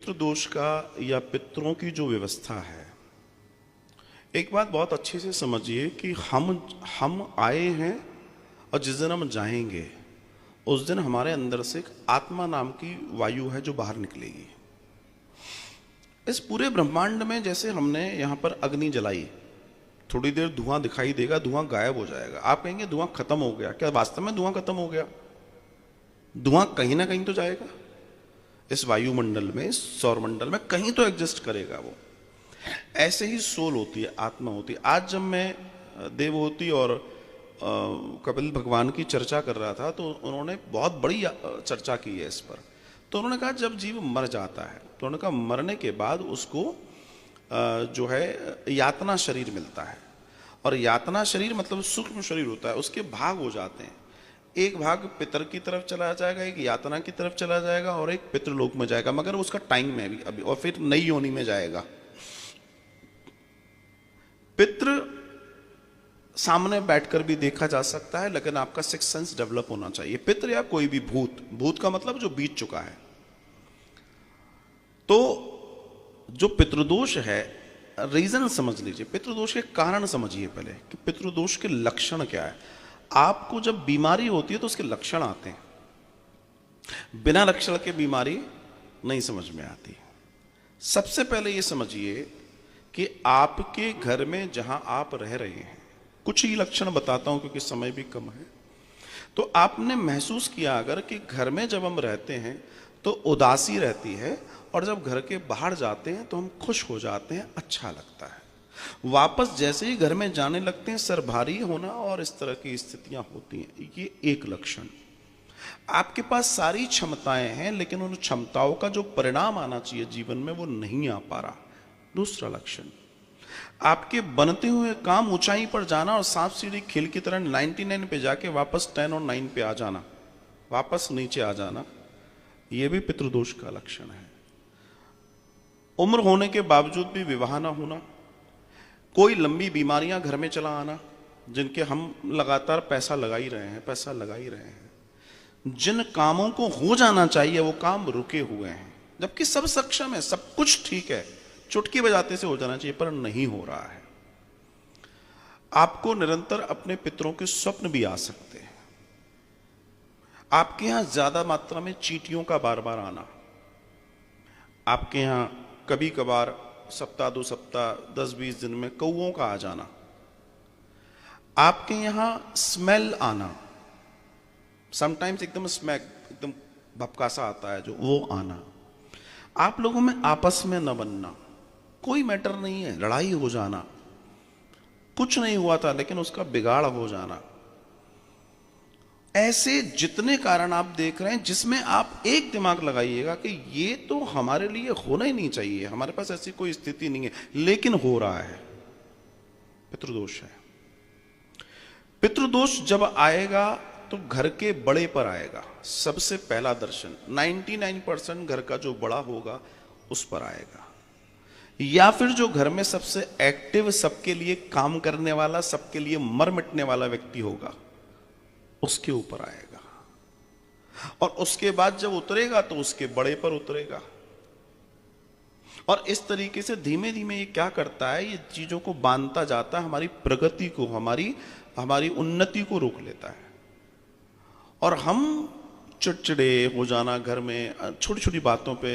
पितृदोष का या पितरों की जो व्यवस्था है, एक बात बहुत अच्छे से समझिए कि हम आए हैं और जिस दिन हम जाएंगे उस दिन हमारे अंदर से एक आत्मा नाम की वायु है जो बाहर निकलेगी। इस पूरे ब्रह्मांड में जैसे हमने यहां पर अग्नि जलाई, थोड़ी देर धुआं दिखाई देगा, धुआं गायब हो जाएगा। आप कहेंगे धुआं खत्म हो गया, क्या वास्तव में धुआं खत्म हो गया? धुआं कहीं ना कहीं तो जाएगा, इस वायुमंडल में, इस सौरमंडल में कहीं तो एग्जिस्ट करेगा वो। ऐसे ही सोल होती है, आत्मा होती है। आज जब मैं देवहूति और कपिल भगवान की चर्चा कर रहा था तो उन्होंने बहुत बड़ी चर्चा की है इस पर। तो उन्होंने कहा जब जीव मर जाता है तो उन्होंने कहा मरने के बाद उसको जो है यातना शरीर मिलता है, और यातना शरीर मतलब सूक्ष्म शरीर होता है, उसके भाग हो जाते हैं। एक भाग पितर की तरफ चला जाएगा, एक यातना की तरफ चला जाएगा और एक पितृलोक में जाएगा, मगर उसका टाइम में भी अभी, और फिर नई योनि में जाएगा। पितृ सामने बैठकर भी देखा जा सकता है, लेकिन आपका सिक्स सेंस डेवलप होना चाहिए। पितृ या कोई भी भूत, भूत का मतलब जो बीत चुका है। तो जो पितृदोष है, रीजन समझ लीजिए, पितृदोष के कारण समझिए पहले कि पितृदोष के लक्षण क्या है। आपको जब बीमारी होती है तो उसके लक्षण आते हैं, बिना लक्षण के बीमारी नहीं समझ में आती। सबसे पहले ये समझिए कि आपके घर में जहां आप रह रहे हैं, कुछ ही लक्षण बताता हूं क्योंकि समय भी कम है। तो आपने महसूस किया अगर कि घर में जब हम रहते हैं तो उदासी रहती है, और जब घर के बाहर जाते हैं तो हम खुश हो जाते हैं, अच्छा लगता है। वापस जैसे ही घर में जाने लगते हैं सर भारी होना और इस तरह की स्थितियां होती हैं। ये एक लक्षण। आपके पास सारी क्षमताएं हैं लेकिन उन क्षमताओं का जो परिणाम आना चाहिए जीवन में वो नहीं आ पा रहा। दूसरा लक्षण, आपके बनते हुए काम ऊंचाई पर जाना और सांप सीढ़ी खेल की तरह 99 पे जाके वापस 10 और 9 पे आ जाना, वापस नीचे आ जाना, यह भी पितृदोष का लक्षण है। उम्र होने के बावजूद भी विवाह ना होना, कोई लंबी बीमारियां घर में चला आना, जिनके हम लगातार पैसा लगा ही रहे हैं, जिन कामों को हो जाना चाहिए वो काम रुके हुए हैं, जबकि सब सक्षम है, सब कुछ ठीक है, चुटकी बजाते से हो जाना चाहिए पर नहीं हो रहा है। आपको निरंतर अपने पितरों के स्वप्न भी आ सकते हैं। आपके यहां ज्यादा मात्रा में चींटियों का बार बार आना, आपके यहां कभी कभार सप्ताह 2 सप्ताह 10-20 दिन में कौओं का आ जाना, आपके यहां स्मेल आना, समटाइम्स एकदम स्मैक, एकदम भपकासा आता है जो, वो आना, आप लोगों में आपस में न बनना, कोई मैटर नहीं है, लड़ाई हो जाना, कुछ नहीं हुआ था लेकिन उसका बिगाड़ हो जाना, ऐसे जितने कारण आप देख रहे हैं जिसमें आप एक दिमाग लगाइएगा कि ये तो हमारे लिए होना ही नहीं चाहिए, हमारे पास ऐसी कोई स्थिति नहीं है, लेकिन हो रहा है, पितृदोष है। पितृदोष जब आएगा तो घर के बड़े पर आएगा सबसे पहला दर्शन। 99% घर का जो बड़ा होगा उस पर आएगा, या फिर जो घर में सबसे एक्टिव, सबके लिए काम करने वाला, सबके लिए मर मिटने वाला व्यक्ति होगा उसके ऊपर आएगा, और उसके बाद जब उतरेगा तो उसके बड़े पर उतरेगा। और इस तरीके से धीमे धीमे ये क्या करता है, ये चीजों को बांधता जाता है, हमारी प्रगति को, हमारी उन्नति को रोक लेता है। और हम चिड़चिड़े हो जाना, घर में छोटी छोटी बातों पे